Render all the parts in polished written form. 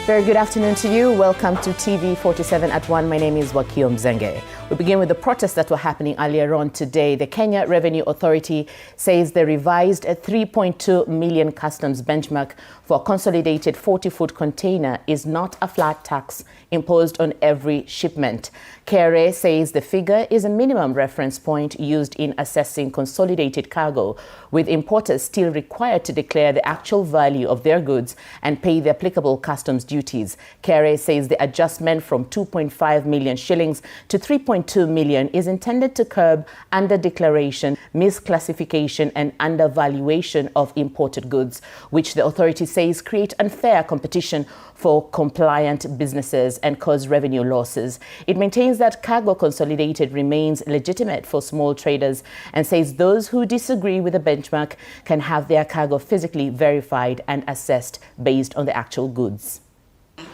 Very good afternoon to you. Welcome to TV47 at 1. My name is Wakio Mzenge. We begin with the protests that were happening earlier on today. The Kenya Revenue Authority says the revised 3.2 million customs benchmark for a consolidated 40-foot container is not a flat tax imposed on every shipment. KRA says the figure is a minimum reference point used in assessing consolidated cargo, with importers still required to declare the actual value of their goods and pay the applicable customs duties. KRA says the adjustment from 2.5 million shillings to 3.2 million is intended to curb under-declaration, misclassification and undervaluation of imported goods, which the authority says create unfair competition for compliant businesses and cause revenue losses. It maintains that cargo consolidated remains legitimate for small traders and says those who disagree with the benchmark can have their cargo physically verified and assessed based on the actual goods.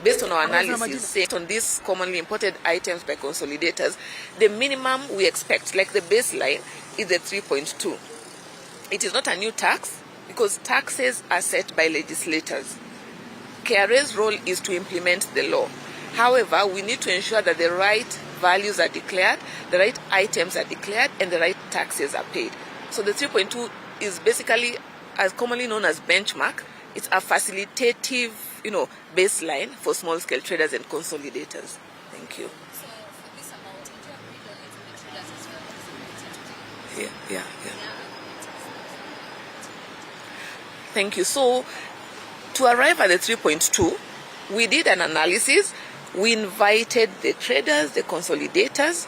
Based on our analysis, based on these commonly imported items by consolidators, the minimum we expect, like the baseline, is the 3.2. It is not a new tax because taxes are set by legislators. KRA's role is to implement the law. However, we need to ensure that the right values are declared, the right items are declared, and the right taxes are paid. So the 3.2 is basically, as commonly known as benchmark. It's a facilitative, baseline for small-scale traders and consolidators. Thank you. So for this amount, do you agree on it with the traders as well as the importers? Yeah. Thank you. So to arrive at the 3.2, we did an analysis. We invited the traders, the consolidators.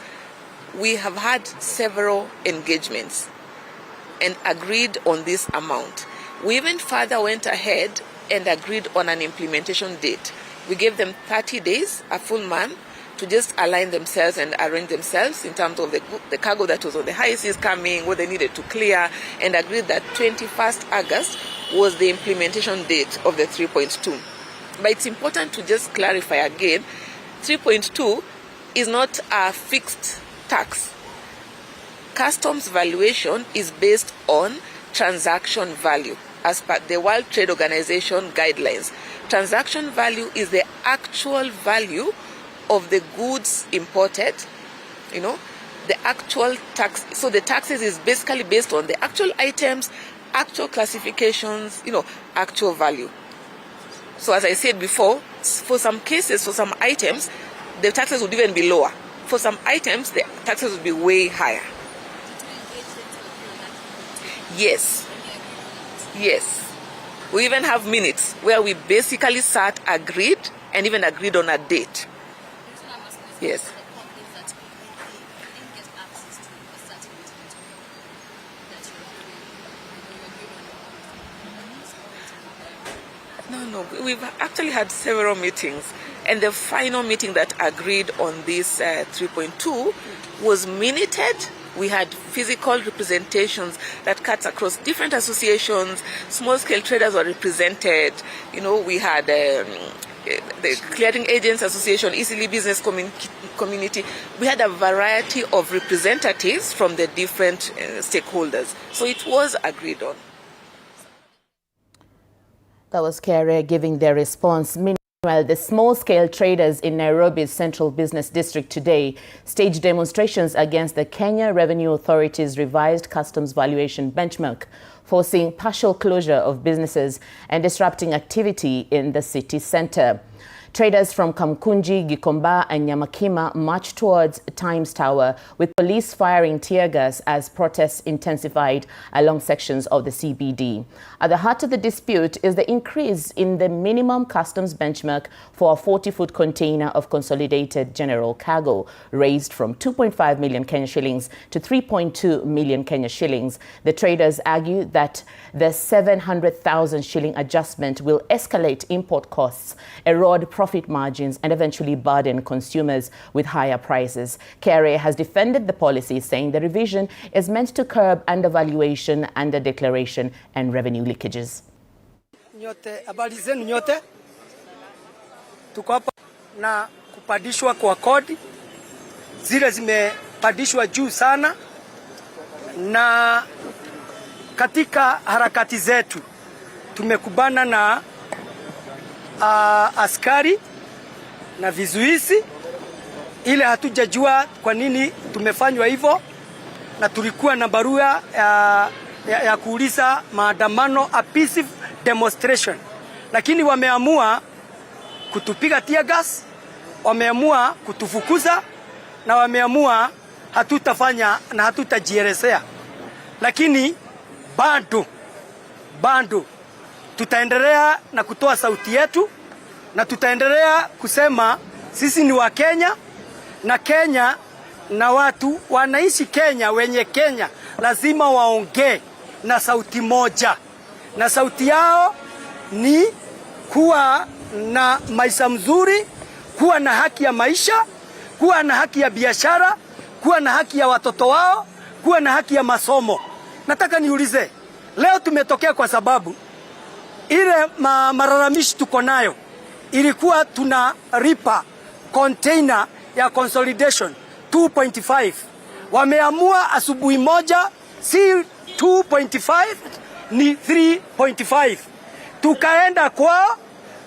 We have had several engagements and agreed on this amount. We even further went ahead and agreed on an implementation date. We gave them 30 days, a full month, to just align themselves and arrange themselves in terms of the cargo that was on the high seas coming, what they needed to clear, and agreed that 21st August was the implementation date of the 3.2. But it's important to just clarify again, 3.2 is not a fixed tax. Customs valuation is based on transaction value as per the World Trade Organization guidelines. Transaction value is the actual value of the goods imported, the actual tax. So the taxes is basically based on the actual items, actual classifications, actual value. So as I said before, for some cases, for some items, the taxes would even be lower. For some items, the taxes would be way higher. Yes. We even have minutes where we basically sat, agreed, and even agreed on a date. Yes. No. We've actually had several meetings, and the final meeting that agreed on this 3.2 was minuted. We had physical representations that cuts across different associations. Small-scale traders were represented. We had the Clearing Agents Association, Easily Business Community. We had a variety of representatives from the different stakeholders. So it was agreed on. That was KRA giving their response. Meanwhile, the small-scale traders in Nairobi's Central Business District today staged demonstrations against the Kenya Revenue Authority's revised customs valuation benchmark, forcing partial closure of businesses and disrupting activity in the city center. Traders from Kamkunji, Gikomba and Nyamakima marched towards Times Tower, with police firing tear gas as protests intensified along sections of the CBD. At the heart of the dispute is the increase in the minimum customs benchmark for a 40-foot container of consolidated general cargo, raised from 2.5 million Kenya shillings to 3.2 million Kenya shillings. The traders argue that the 700,000 shilling adjustment will escalate import costs, erode profit margins and eventually burden consumers with higher prices. KRA has defended the policy, saying the revision is meant to curb undervaluation, under-declaration and revenue leakages. Habari zenu nyote. Tuko hapa na kupandishwa kwa kodi. Zile zimepandishwa juu sana, na katika harakati zetu tumekubana na askari na vizuizi, ile hatujajua kwa nini tumefanywa hivyo, na tulikuwa na barua ya kuuliza maandamano, a peaceful demonstration, lakini wameamua kutupiga tear gas, wameamua kutufukuza, na wameamua hatutafanya na hatutajielezea. Lakini bado tutaendelea na kutoa sauti yetu, na tutaendelea kusema sisi ni wa Kenya, na Kenya na watu wanaishi Kenya, wenye Kenya lazima waongee na sauti moja, na sauti yao ni kuwa na maisha mzuri, kuwa na haki ya maisha, kuwa na haki ya biashara, kuwa na haki ya watoto wao, kuwa na haki ya masomo. Nataka niulize, leo tumetokea kwa sababu ile malalamishi tuko nayo ilikuwa tunalipa container ya consolidation 2.5. Wameamua asubuhi moja si 2.5 ni 3.5. Tukaenda kwao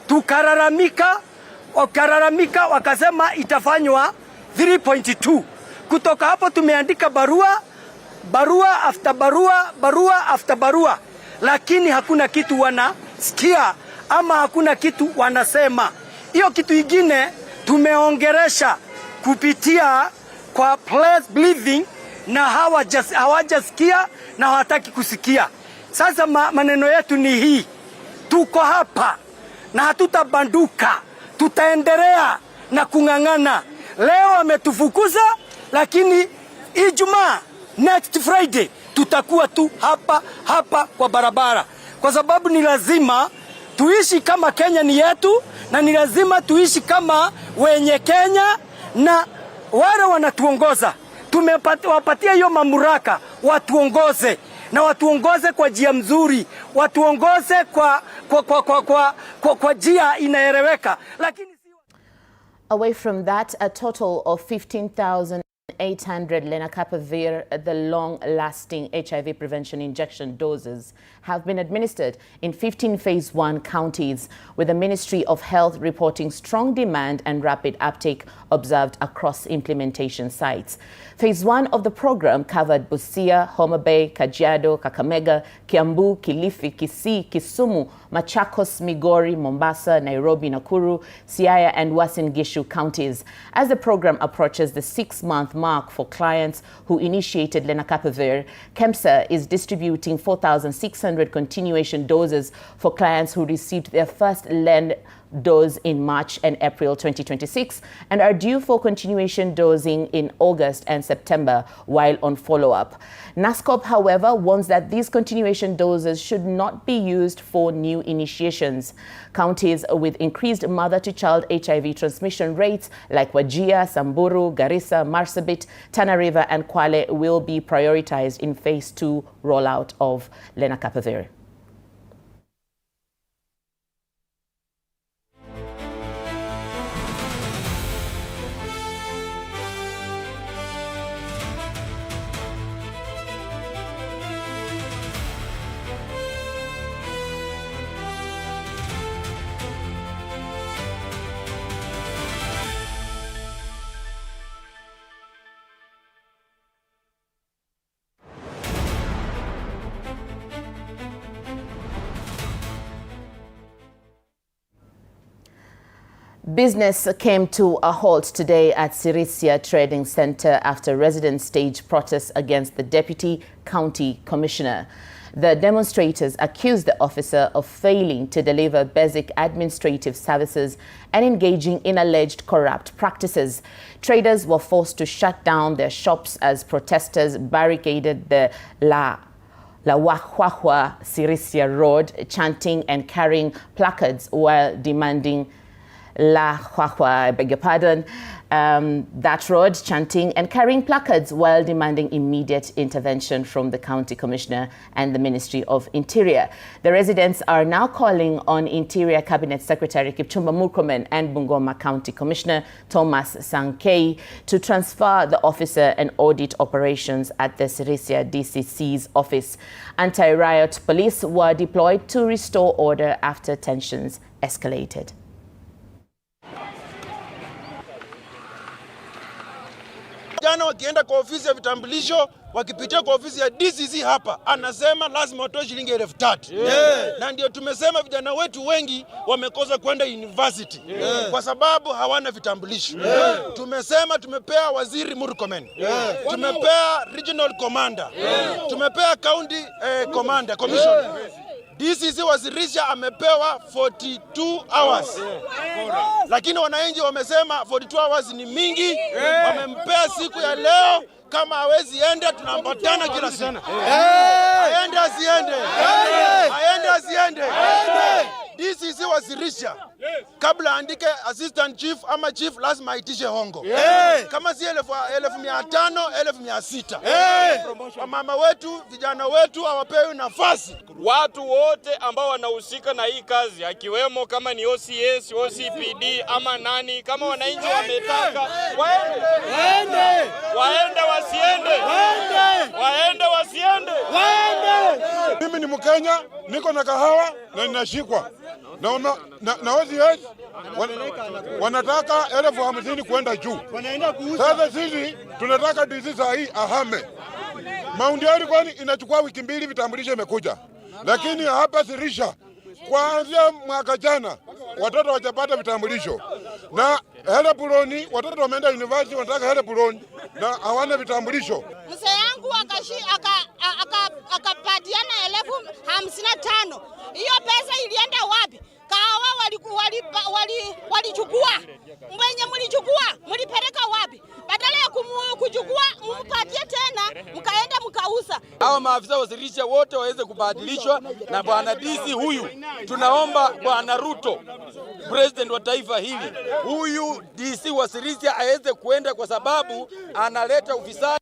tukalalamika, wakasema itafanywa 3.2. Kutoka hapo tumeandika barua after barua, lakini hakuna kitu wanasikia ama hakuna kitu wanasema. Hiyo kitu ingine tumeongeresha kupitia kwa place breathing, na hawajasikia na hawataki kusikia. Sasa maneno yetu ni hii, tuko hapa na hatutabanduka, tutaendelea na kung'ang'ana. Leo wametufukuza, lakini Ijumaa next Friday tutakuwa tu hapa kwa barabara, kwa sababu ni lazima tuishi kama Kenya ni yetu, na ni lazima tuishi kama wenye Kenya, na wale wanatuongoza tumewapatia hiyo mamlaka, watuongoze na watuongoze kwa njia mzuri, watuongoze kwa njia inaeleweka. Lakini away from that, a total of 15,800 lenacapavir, the long-lasting HIV prevention injection doses, have been administered in 15 Phase 1 counties, with the Ministry of Health reporting strong demand and rapid uptake observed across implementation sites. Phase 1 of the program covered Busia, Homa Bay, Kajiado, Kakamega, Kiambu, Kilifi, Kisii, Kisumu, Machakos, Migori, Mombasa, Nairobi, Nakuru, Siaya and Uasin Gishu counties. As the program approaches the 6-month mark for clients who initiated lenacapavir, KEMSA is distributing 4,600 continuation doses for clients who received their first len dose in March and April 2026 and are due for continuation dosing in August and September while on follow-up. NASCOP, however, warns that these continuation doses should not be used for new initiations. Counties with increased mother-to-child HIV transmission rates like Wajir, Samburu, Garissa, Marsabit, Tana River and Kwale will be prioritized in Phase 2 rollout of lenacapavir. Business came to a halt today at Sirisia Trading Center after residents staged protests against the Deputy County Commissioner. The demonstrators accused the officer of failing to deliver basic administrative services and engaging in alleged corrupt practices. Traders were forced to shut down their shops as protesters barricaded the La Wakio Sirisia Road, chanting and carrying placards while demanding La Huahua, I beg your pardon, that road, chanting and carrying placards while demanding immediate intervention from the County Commissioner and the Ministry of Interior. The residents are now calling on Interior Cabinet Secretary Kipchumba Murkomen and Bungoma County Commissioner Thomas Sankei to transfer the officer and audit operations at the Sirisia DCC's office. Anti-riot police were deployed to restore order after tensions escalated. Jana wakienda kwa ofisi ya vitambulisho, wakipitia kwa ofisi ya DCC hapa, anasema lazima watoe shilingi 3,000. Na ndio tumesema vijana wetu wengi wamekosa kwenda university kwa sababu hawana vitambulisho. Tumesema tumepea waziri Murkomen, tumepea regional commander, tumepea county commission. DCC wa Sirisia amepewa 42 hours. Lakini wananchi wamesema 42 hours ni mingi, wamempea siku ya leo, kama hawezi enda tunaambatana kila siku. Aende asiende. Aende asiende. DCC wa Sirisia kabla andike assistant chief ama chief lazima aitishe hongo. Kama si 1,500, 1,600. Mama wetu, vijana wetu hawapewi nafasi. Watu wote ambao wanahusika na hii kazi, akiwemo kama ni OCS, OCPD ama nani, kama wananchi wametaka waende, waende wasiende, waende wasiende. Mimi ni Mkenya, niko na kahawa na ninashikwa. Na OCS wanataka 50,000 kwenda juu. Sasa sisi tunataka DC saa hii ahame. Maundiari kwani inachukua wiki 2 vitambulisho imekuja. Lakini hapa Sirisia kuanzia mwaka jana watoto wajapata vitambulisho. Na helpuloni watoto wameenda university wanataka helpuloni na hawana vitambulisho. Mzee yangu akapatiana 55,000. Hiyo pesa ilienda wapi? Kahawa walichukua. Mwenye mlichukua, mlipeleka wapi? Badala ya kuchukua, mpatie tena, mkaenda mkauza. Hawa maafisa wa Sirisia wote waweze kubadilishwa na bwana DC huyu. Tunaomba bwana Ruto, president wa taifa hili, huyu DC wa Sirisia aweze kuenda kwa sababu analeta ufisadi.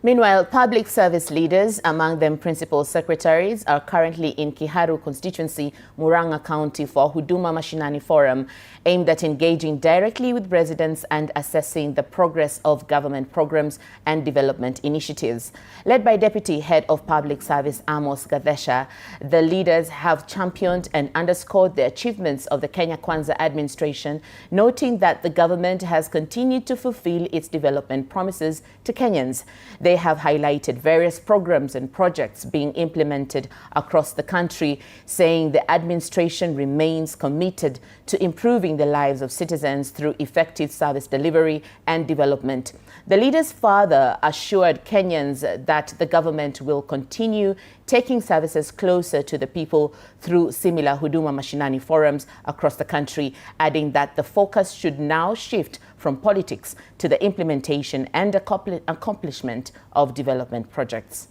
Meanwhile, public service leaders, among them principal secretaries, are currently in Kiharu constituency, Murang'a County for Huduma Mashinani Forum, aimed at engaging directly with residents and assessing the progress of government programs and development initiatives. Led by Deputy Head of Public Service Amos Gadesha, the leaders have championed and underscored the achievements of the Kenya Kwanza administration, noting that the government has continued to fulfill its development promises to Kenyans. They have highlighted various programs and projects being implemented across the country, saying the administration remains committed to improving the lives of citizens through effective service delivery and development. The leaders further assured Kenyans that the government will continue taking services closer to the people through similar Huduma Mashinani forums across the country, adding that the focus should now shift from politics to the implementation and accomplishment of development projects.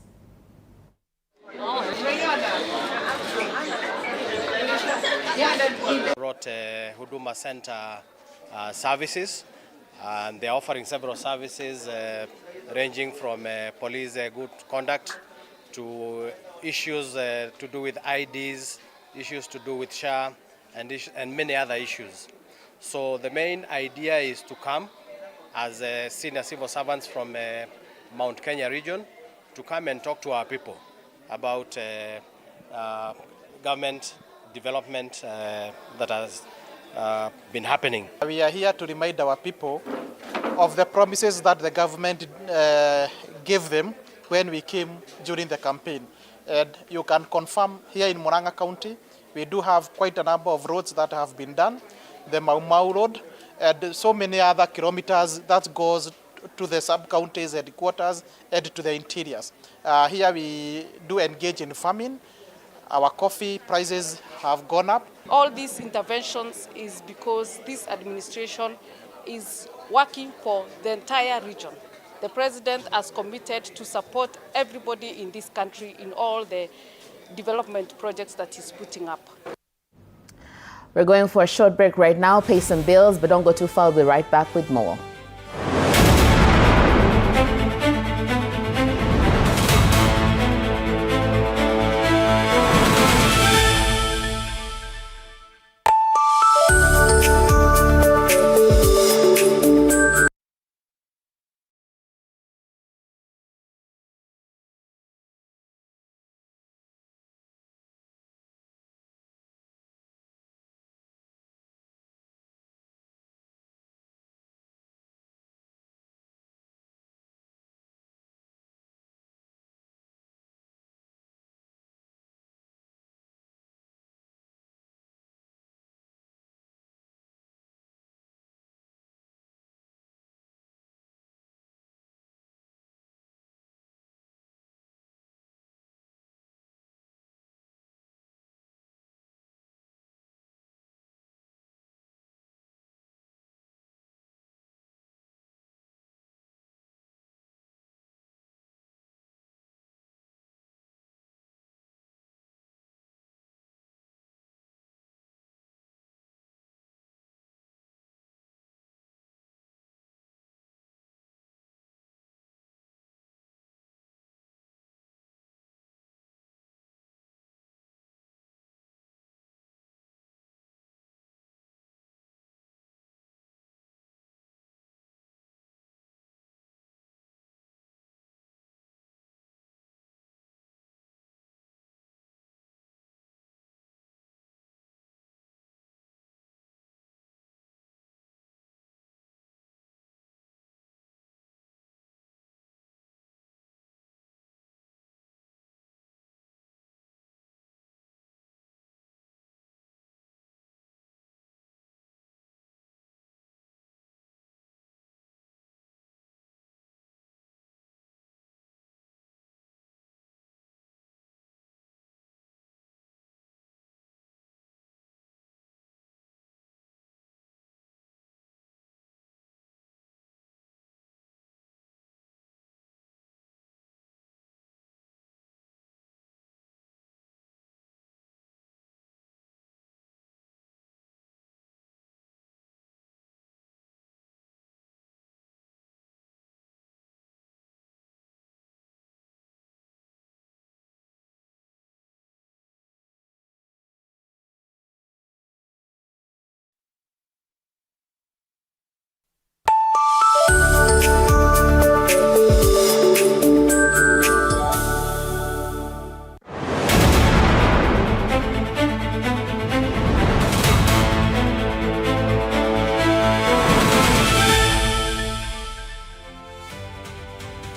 Brought Huduma Center services, and they're offering several services ranging from police good conduct to issues to do with IDs, issues to do with SHA, and many other issues. So the main idea is to come as senior civil servants from Mount Kenya region to come and talk to our people about government development that has been happening. We are here to remind our people of the promises that the government gave them when we came during the campaign. And you can confirm here in Murang'a County, we do have quite a number of roads that have been done. The Mau Mau Road and so many other kilometers that goes to the sub-counties headquarters and to the interiors. Here we do engage in farming. Our coffee prices have gone up. All these interventions is because this administration is working for the entire region. The President has committed to support everybody in this country in all the development projects that he's putting up. We're going for a short break right now, pay some bills, but don't go too far. We'll be right back with more.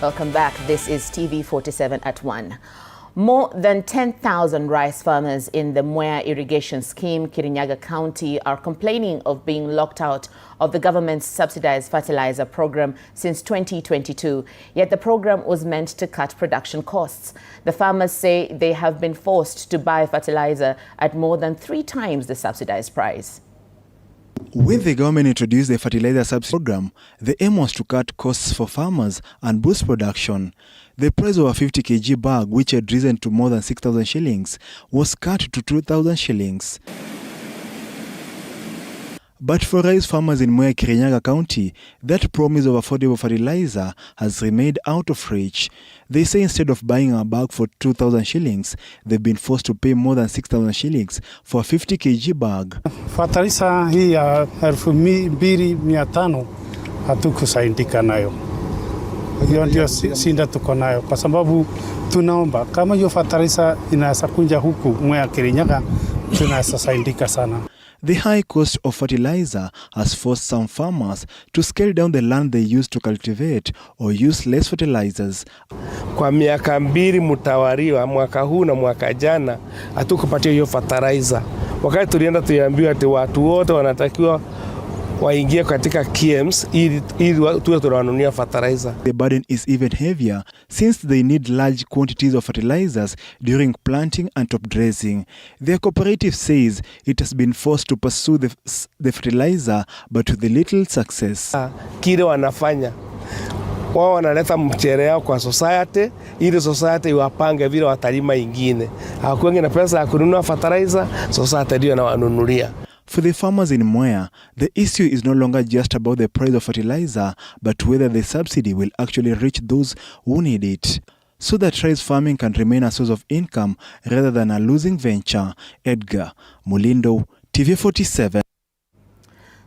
Welcome back. This is TV47 at 1. More than 10,000 rice farmers in the Mwea irrigation scheme, Kirinyaga County, are complaining of being locked out of the government's subsidized fertilizer program since 2022. Yet the program was meant to cut production costs. The farmers say they have been forced to buy fertilizer at more than 3 times the subsidized price. When the government introduced the fertilizer subsidy program, the aim was to cut costs for farmers and boost production. The price of a 50 kg bag, which had risen to more than 6,000 shillings, was cut to 2,000 shillings. But for rice farmers in Mwea Kirinyaga County, that promise of affordable fertilizer has remained out of reach. They say instead of buying a bag for 2,000 shillings, they've been forced to pay more than 6,000 shillings for a 50 kg bag. Fertilizer hii ya 2,500 hatukusaidika nayo. Hiyo ndio sinda tuko nayo kwa sababu tunaomba kama hiyo fertilizer inaweza kuja huku Mwea Kirinyaga tunaweza saidika sana. The high cost of fertilizer has forced some farmers to scale down the land they used to cultivate or use less fertilizers. Kwa miaka 2 mtawaliwa, mwaka huu na mwaka jana, hatukupatia hiyo fertilizer. Wakati tulienda tuliambiwa ati watu wote wanatakiwa waingie katika KMs ili tuwe tunawanunulia fertilizer. The burden is even heavier since they need large quantities of fertilizers during planting and top dressing. Their cooperative says it has been forced to pursue the fertilizer but with little success. Kile wanafanya wao wanaleta mchere yao kwa society ili society iwapange vile watalima ingine. Hakuwa na pesa ya kununua fertilizer, society ndio inawanunulia. For the farmers in Mwea, the issue is no longer just about the price of fertilizer, but whether the subsidy will actually reach those who need it, so that rice farming can remain a source of income rather than a losing venture. Edgar Mulindo, TV47.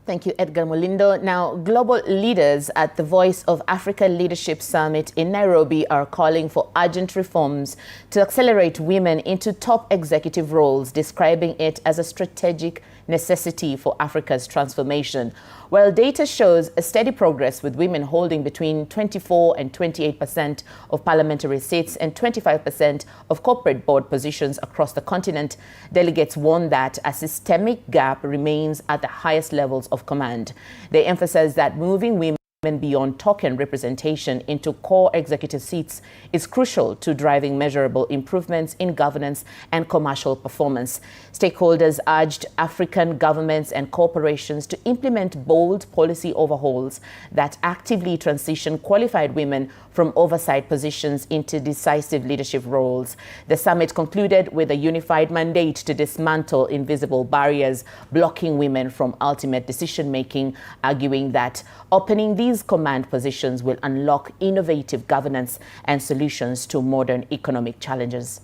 Thank you, Edgar Mulindo. Now, global leaders at the Voice of Africa Leadership Summit in Nairobi are calling for urgent reforms to accelerate women into top executive roles, describing it as a strategic necessity for Africa's transformation. While data shows a steady progress with women holding between 24 and 28% of parliamentary seats and 25% of corporate board positions across the continent, delegates warn that a systemic gap remains at the highest levels of command. They emphasize that moving women beyond token representation into core executive seats is crucial to driving measurable improvements in governance and commercial performance. Stakeholders urged African governments and corporations to implement bold policy overhauls that actively transition qualified women from oversight positions into decisive leadership roles. The summit concluded with a unified mandate to dismantle invisible barriers blocking women from ultimate decision-making, arguing that opening these command positions will unlock innovative governance and solutions to modern economic challenges.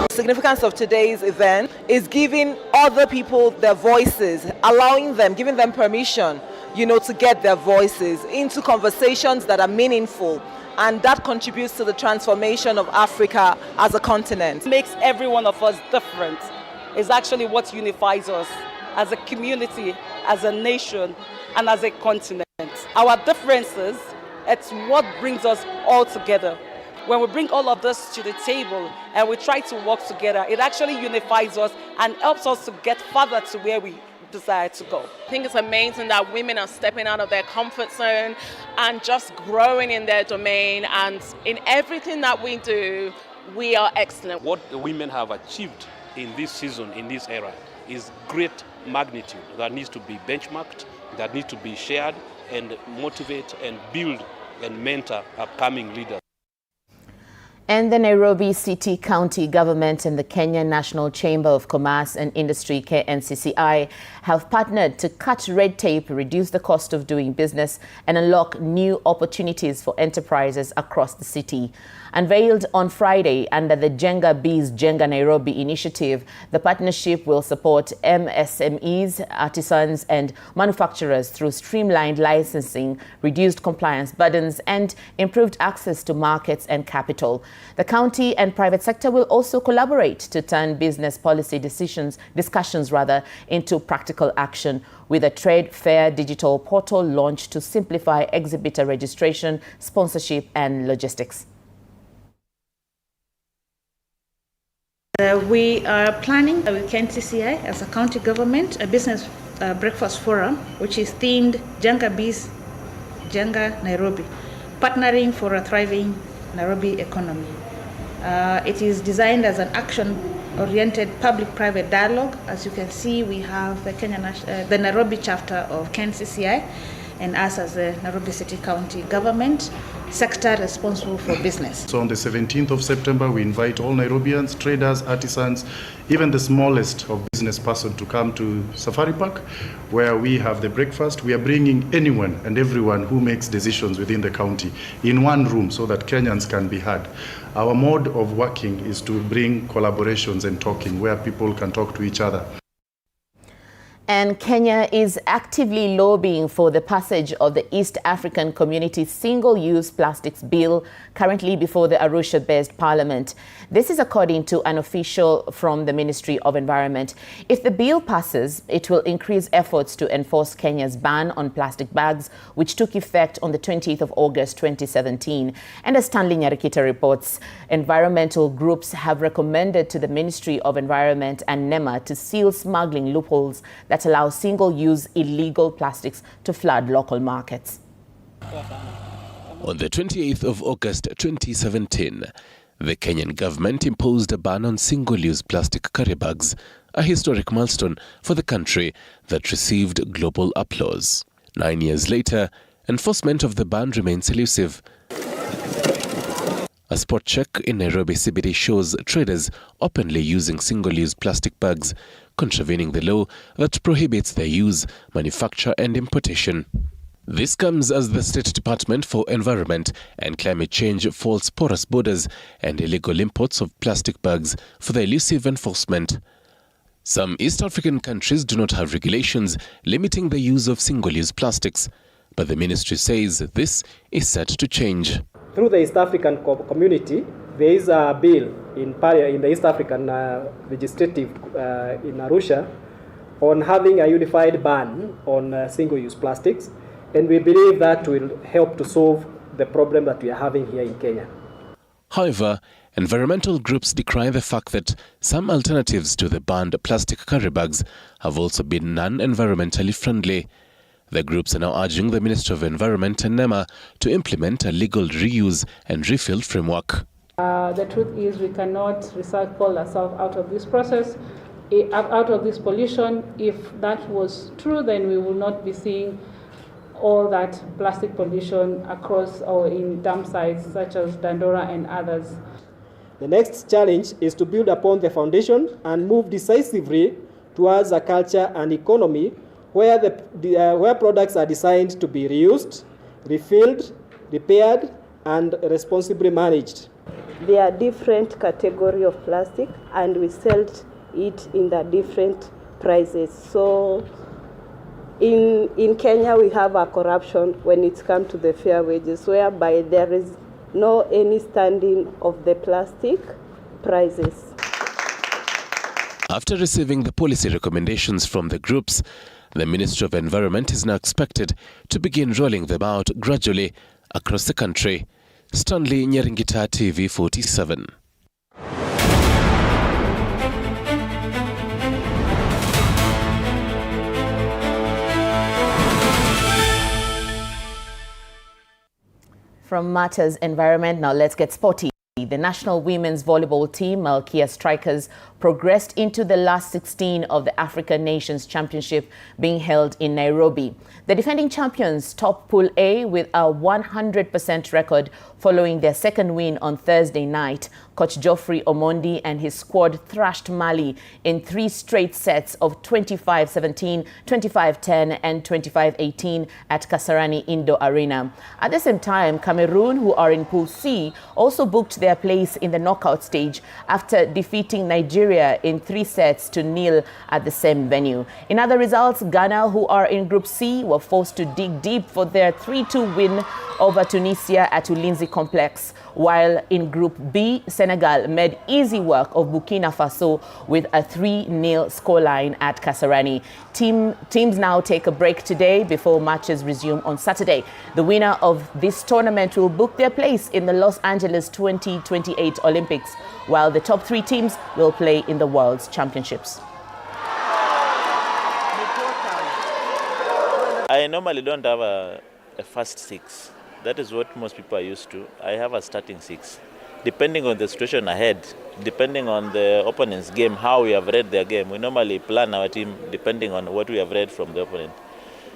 The significance of today's event is giving other people their voices, allowing them, giving them permission, to get their voices into conversations that are meaningful, and that contributes to the transformation of Africa as a continent. It makes every one of us different. It's actually what unifies us as a community, as a nation, and as a continent. Our differences, it's what brings us all together. When we bring all of this to the table and we try to work together, it actually unifies us and helps us to get further to where we desire to go. I think it's amazing that women are stepping out of their comfort zone and just growing in their domain, and in everything that we do, we are excellent. What the women have achieved in this season, in this era, is great magnitude that needs to be benchmarked, that needs to be shared and motivate and build and mentor upcoming leaders. And the Nairobi City County Government and the Kenya National Chamber of Commerce and Industry, KNCCI, have partnered to cut red tape, reduce the cost of doing business, and unlock new opportunities for enterprises across the city. Unveiled on Friday under the Jenga Bees Jenga Nairobi initiative, the partnership will support MSMEs, artisans, and manufacturers through streamlined licensing, reduced compliance burdens, and improved access to markets and capital. The county and private sector will also collaborate to turn business policy discussions into practical action, with a trade fair digital portal launched to simplify exhibitor registration, sponsorship, and logistics. We are planning with KNCCI as a county government a business breakfast forum, which is themed Jenga Bees Jenga Nairobi, partnering for a thriving Nairobi economy. It is designed as an action-oriented public-private dialogue. As you can see, we have the Nairobi chapter of KNCCI and us as the Nairobi City County Government sector responsible for business. So on the 17th of September, we invite all Nairobians, traders, artisans, even the smallest of business person to come to Safari Park, where we have the breakfast. We are bringing anyone and everyone who makes decisions within the county in one room so that Kenyans can be heard. Our mode of working is to bring collaborations and talking where people can talk to each other. And Kenya is actively lobbying for the passage of the East African Community Single-Use Plastics Bill, currently before the Arusha-based parliament. This is according to an official from the Ministry of Environment. If the bill passes, it will increase efforts to enforce Kenya's ban on plastic bags, which took effect on the 20th of August 2017. And as Stanley Nyarikita reports, environmental groups have recommended to the Ministry of Environment and NEMA to seal smuggling loopholes that allow single-use illegal plastics to flood local markets. On the 28th of August 2017, the Kenyan government imposed a ban on single-use plastic carry bags, a historic milestone for the country that received global applause. 9 years later, enforcement of the ban remains elusive. A spot check in Nairobi CBD shows traders openly using single-use plastic bags, contravening the law that prohibits their use, manufacture and importation. This comes as the State Department for Environment and Climate Change faults porous borders and illegal imports of plastic bags for the elusive enforcement. Some East African countries do not have regulations limiting the use of single-use plastics, but the ministry says this is set to change. Through the East African community, there is a bill in the East African legislative in Arusha on having a unified ban on single-use plastics, and we believe that will help to solve the problem that we are having here in Kenya. However, environmental groups decry the fact that some alternatives to the banned plastic carry bags have also been non-environmentally friendly. The groups are now urging the Ministry of Environment and NEMA to implement a legal reuse and refill framework. The truth is we cannot recycle ourselves out of this process, out of this pollution. If that was true, then we will not be seeing all that plastic pollution across or in dump sites such as Dandora and others. The next challenge is to build upon the foundation and move decisively towards a culture and economy where where products are designed to be reused, refilled, repaired, and responsibly managed. There are different categories of plastic, and we sell it in the different prices. So in Kenya, we have a corruption when it comes to the fair wages, whereby there is no any standing of the plastic prices. After receiving the policy recommendations from the groups, the Ministry of Environment is now expected to begin rolling them out gradually across the country. Stanley Nyarikita, TV47. From matters environment, now let's get sporty. The national women's volleyball team, Malkia Strikers, progressed into the last 16 of the African Nations Championship being held in Nairobi. The defending champions top Pool A with a 100% record following their second win on Thursday night. Coach Geoffrey Omondi and his squad thrashed Mali in 3 straight sets of 25-17, 25-10 and 25-18 at Kasarani Indo Arena. At the same time, Cameroon, who are in Pool C, also booked their place in the knockout stage after defeating Nigeria in 3-0 at the same venue. In other results, Ghana, who are in Group C, were forced to dig deep for their 3-2 win over Tunisia at Ulinzi Complex, while in Group B, Senegal made easy work of Burkina Faso with a 3-0 scoreline at Kasarani. Teams now take a break today before matches resume on Saturday. The winner of this tournament will book their place in the Los Angeles 2028 Olympics, while the top 3 teams will play in the World Championships. I normally don't have a first 6. That is what most people are used to. I have a starting 6. Depending on the situation ahead, depending on the opponent's game, how we have read their game, we normally plan our team depending on what we have read from the opponent.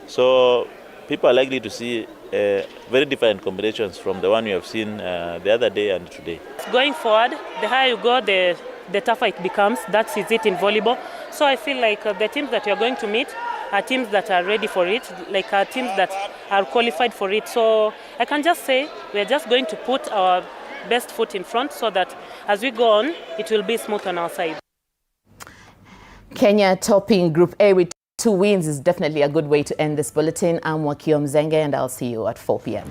So people are likely to see very different combinations from the one we have seen the other day and today. Going forward, the higher you go, the tougher it becomes. That is it in volleyball. So I feel like the teams that you are going to meet are teams that are ready for it, like teams that are qualified for it. So I can just say we are just going to put our best foot in front so that as we go on, it will be smooth on our side. Kenya topping Group A with 2 wins is definitely a good way to end this bulletin. I'm Wakio Mzenge, and I'll see you at 4 p.m.